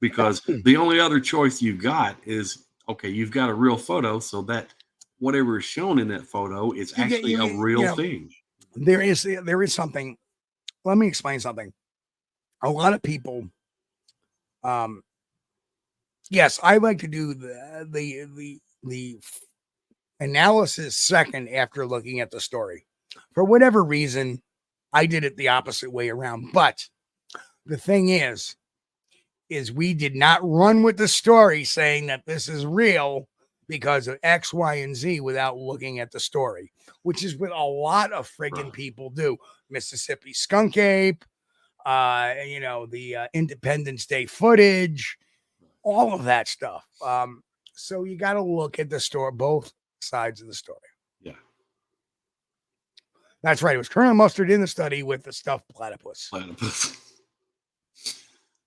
because the only other choice you got is, okay, you've got a real photo, so that whatever is shown in that photo is actually a real thing. There is something. Let me explain something. A lot of people, yes, I like to do the analysis second after looking at the story. For whatever reason, I did it the opposite way around. But the thing is we did not run with the story saying that this is real because of X, Y, and Z without looking at the story, which is what a lot of friggin' people do. Mississippi skunk ape, the Independence Day footage, all of that stuff. So you got to look at the story, both sides of the story. Yeah. That's right. It was Colonel Mustard in the study with the stuffed platypus.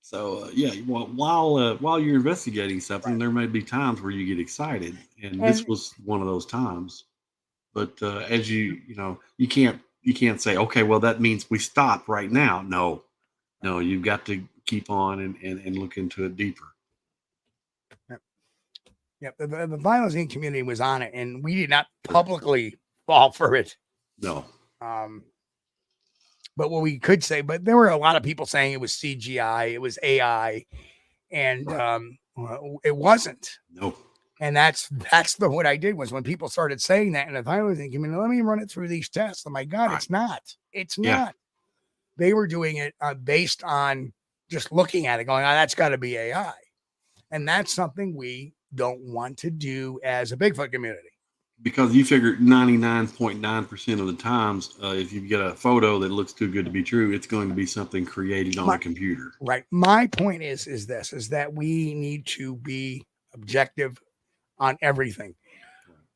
So while you're investigating something, there may be times where you get excited, and this was one of those times. But as you can't say, okay, well that means we stop right now. No, you've got to keep on and look into it deeper. Yep. The Thylacine community was on it, and we did not publicly fall for it. No. But what we could say, but there were a lot of people saying it was CGI, it was AI, and it wasn't. No. And that's what I did was when people started saying that, and if I was thinking, let me run it through these tests. Oh my God, it's not. It's not. They were doing it based on just looking at it, going, that's got to be AI, and that's something we don't want to do as a Bigfoot community. Because you figure 99.9% of the times, if you get a photo that looks too good to be true, it's going to be something created on a computer. Right. My point is that we need to be objective on everything.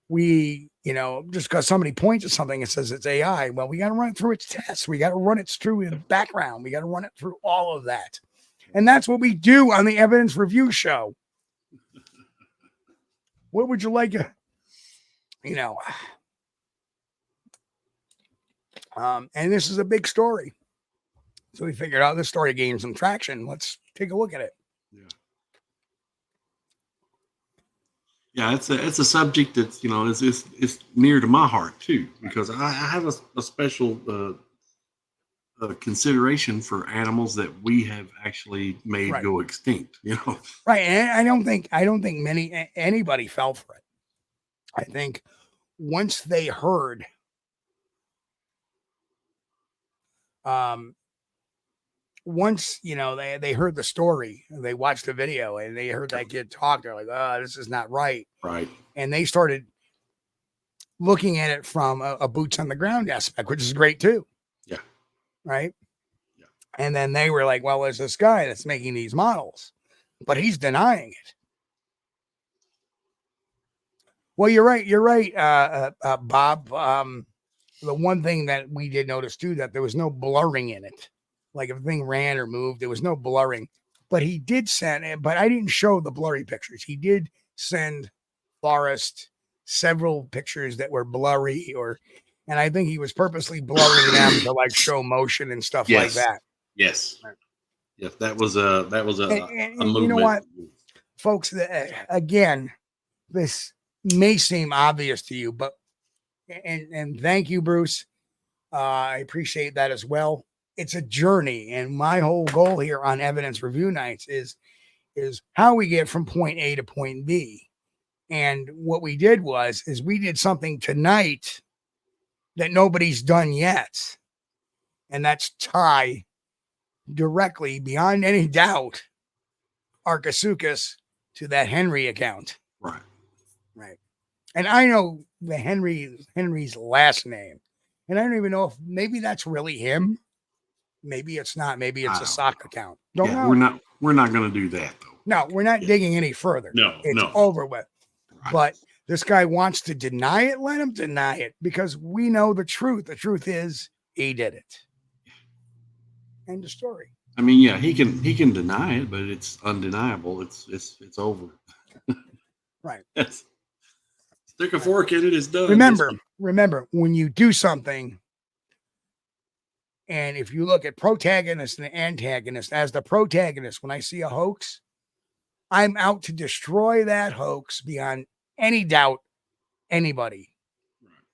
We, just because somebody points at something and says it's AI, well, we got to run it through its tests. We got to run it through the background. We got to run it through all of that. And that's what we do on the evidence review show. What would you like? And this is a big story. So we figured out this story gained some traction. Let's take a look at it. Yeah, it's a subject that's it's near to my heart too, because I have a special consideration for animals that we have actually made go extinct. Right, and I don't think anybody fell for it. I think once they heard, they heard the story, they watched the video, and they heard that kid talk, they're like, oh, this is not right. Right. And they started looking at it from a boots on the ground aspect, which is great too. Yeah. Right. Yeah. And then they were like, well, there's this guy that's making these models, but he's denying it. Well, you're right, Bob. The one thing that we did notice too, that there was no blurring in it. Like if a thing ran or moved, there was no blurring. But he did send it, but I didn't show the blurry pictures. He did send Forrest several pictures that were blurry, and I think he was purposely blurring them to like show motion and stuff like that. Yes. Yes, that was a movement. You know what, folks? Again, this may seem obvious to you, but and thank you, Bruce. I appreciate that as well. It's a journey, and my whole goal here on evidence review nights is how we get from point A to point B. And what we did is we did something tonight that nobody's done yet. And that's tie directly, beyond any doubt, Archisuchus to that Henry account. Right. Right. And I know the Henry's last name. And I don't even know if maybe that's really him. Maybe it's not. Maybe it's a sock account. Don't know. We're not going to do that though. No, we're not digging any further. It's over with. Right. But this guy wants to deny it. Let him deny it, because we know the truth. The truth is he did it. End of story. I mean, yeah, he can deny it, but it's undeniable. It's over. Right. Stick a fork in it. It's done. Remember, when you do something, and if you look at protagonist and antagonist, as the protagonist, when I see a hoax, I'm out to destroy that hoax beyond any doubt, anybody.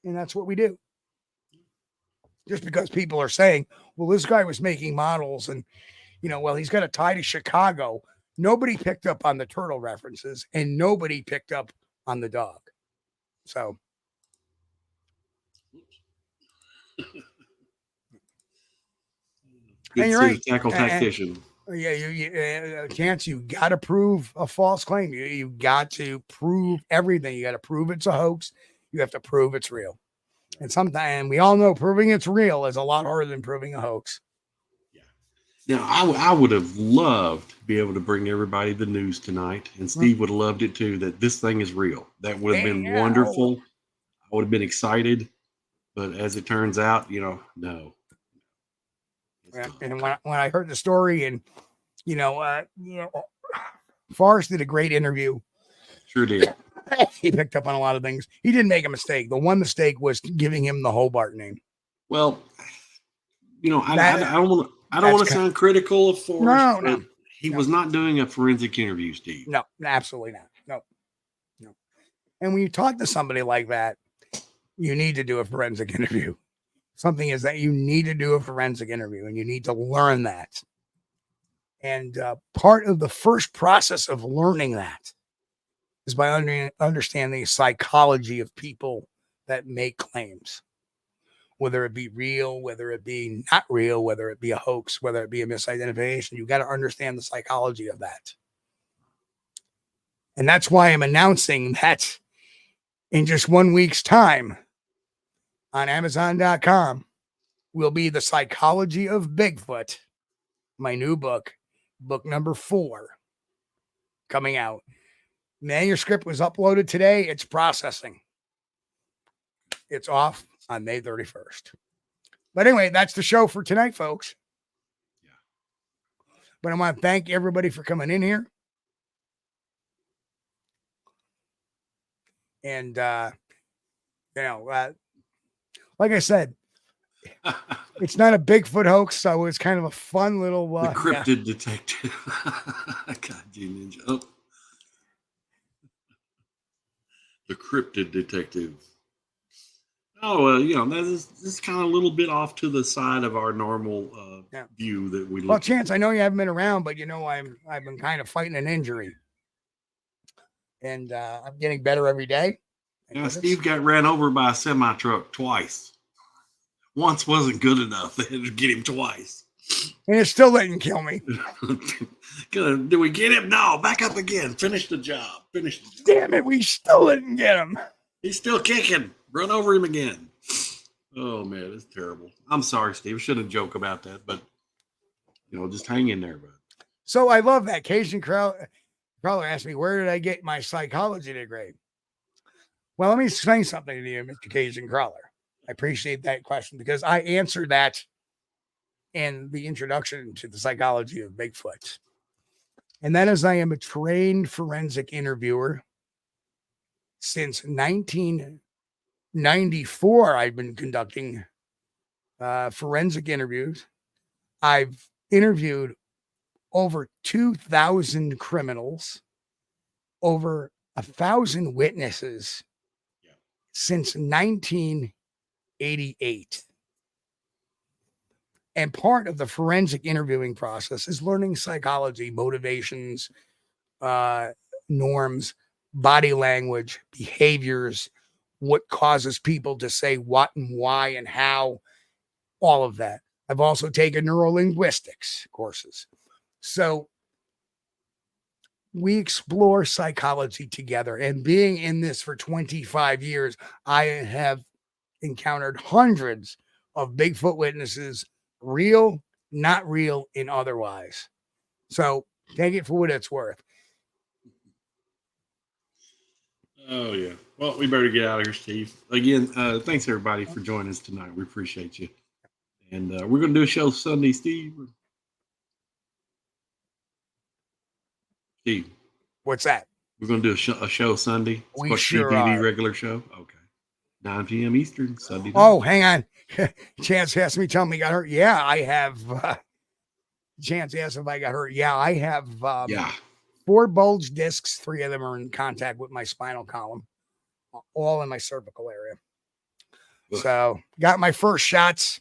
And that's what we do. Just because people are saying, well, this guy was making models and, well, he's got a tie to Chicago. Nobody picked up on the turtle references, and nobody picked up on the dog. So. And you're right. Tackle tactician. Yeah, Chance, you got to prove a false claim. You got to prove everything. You got to prove it's a hoax. You have to prove it's real. And sometimes we all know proving it's real is a lot harder than proving a hoax. Yeah. Now, I would have loved to be able to bring everybody the news tonight, and Steve would have loved it too, that this thing is real. That would have been wonderful. I would have been excited. But as it turns out, no. And when I heard the story, and Forrest did a great interview. Sure did. He picked up on a lot of things. He didn't make a mistake. The one mistake was giving him the Hobart name. Well, I don't want to sound critical of Forrest. No. He was not doing a forensic interview, Steve. No, absolutely not. No. And when you talk to somebody like that, you need to do a forensic interview. Something is that you need to do a forensic interview, and you need to learn that. And part of the first process of learning that is by understanding the psychology of people that make claims, whether it be real, whether it be not real, whether it be a hoax, whether it be a misidentification. You got to understand the psychology of that. And that's why I'm announcing that in just 1 week's time on Amazon.com will be The Psychology of Bigfoot, my new book number 4, coming out. Manuscript was uploaded today. It's processing. It's off on May 31st. But anyway, that's the show for tonight, folks. Yeah. But I want to thank everybody for coming in here. And, like I said, it's not a Bigfoot hoax, so it's kind of a fun little... the cryptid detective. God, Ninja. Oh. The cryptid detective. Oh, this is kind of a little bit off to the side of our normal view that we look. Well, Chance, I know you haven't been around, but I've been kind of fighting an injury, and I'm getting better every day. Yeah, Steve got ran over by a semi truck twice. Once wasn't good enough; they had to get him twice, and it still didn't kill me. Did we get him? No, back up again. Finish the job. Damn it, we still didn't get him. He's still kicking. Run over him again. Oh man, it's terrible. I'm sorry, Steve. I shouldn't joke about that, but just hang in there, bud. So I love that. Cajun Crawler asked me, where did I get my psychology degree? Well, let me explain something to you, Mr. Cajun Crawler. I appreciate that question because I answered that in the introduction to the psychology of Bigfoot. And that is, I am a trained forensic interviewer. Since 1994, I've been conducting forensic interviews. I've interviewed over 2,000 criminals, over 1,000 witnesses since 1988. And part of the forensic interviewing process is learning psychology, motivations, norms, body language, behaviors, what causes people to say what and why and how, all of that. I've also taken neurolinguistics courses. So we explore psychology together. And being in this for 25 years, I have encountered hundreds of Bigfoot witnesses, real, not real, and otherwise. So take it for what it's worth. Oh, yeah. Well, we better get out of here, Steve. Again, thanks, everybody, for joining us tonight. We appreciate you. And we're going to do a show Sunday, Steve. Steve. What's that? We're going to do a show Sunday. We Squatch sure TV are. regular show. Okay. 9 p.m. Eastern, Sunday night. Oh, hang on. Chance asked me, tell me got hurt. Yeah, I have. Chance asked if I got hurt. Yeah, I have 4 bulge discs. 3 of them are in contact with my spinal column, all in my cervical area. Ugh. So got my first shots.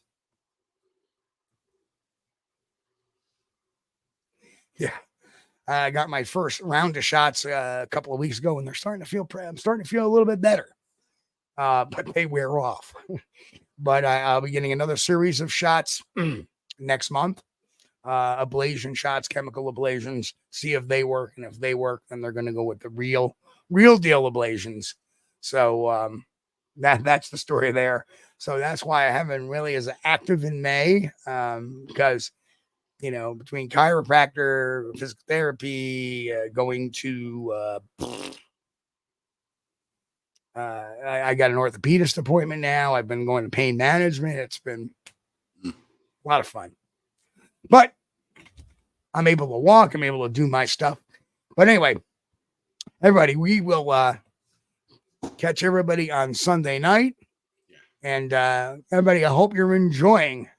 Yeah. I got my first round of shots a couple of weeks ago, and they're starting to feel. I'm starting to feel a little bit better, but they wear off. But I'll be getting another series of shots next month. Ablation shots, chemical ablations. See if they work, and if they work, then they're going to go with the real deal ablations. So that's the story there. So that's why I haven't really as active in May, because. You know, between chiropractor, physical therapy, going to, I got an orthopedist appointment now. I've been going to pain management. It's been a lot of fun, but I'm able to walk. I'm able to do my stuff. But anyway, everybody, we will catch everybody on Sunday night. And everybody, I hope you're enjoying.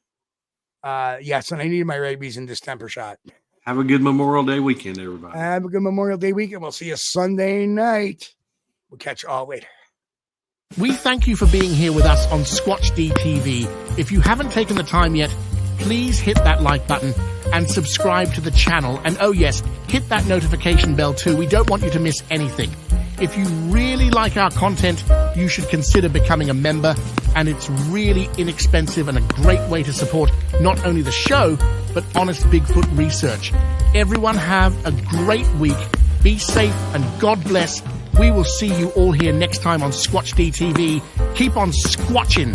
Yes, and I need my rabies and distemper shot. Have a good Memorial Day weekend, everybody. Have a good Memorial Day weekend. We'll see you Sunday night. We'll catch you all later. We thank you for being here with us on Squatch-D TV. If you haven't taken the time yet, please hit that like button and subscribe to the channel. And oh yes, hit that notification bell too. We don't want you to miss anything. If you really like our content, you should consider becoming a member, and it's really inexpensive and a great way to support not only the show, but honest Bigfoot research. Everyone have a great week. Be safe and God bless. We will see you all here next time on Squatch-D TV. Keep on squatching.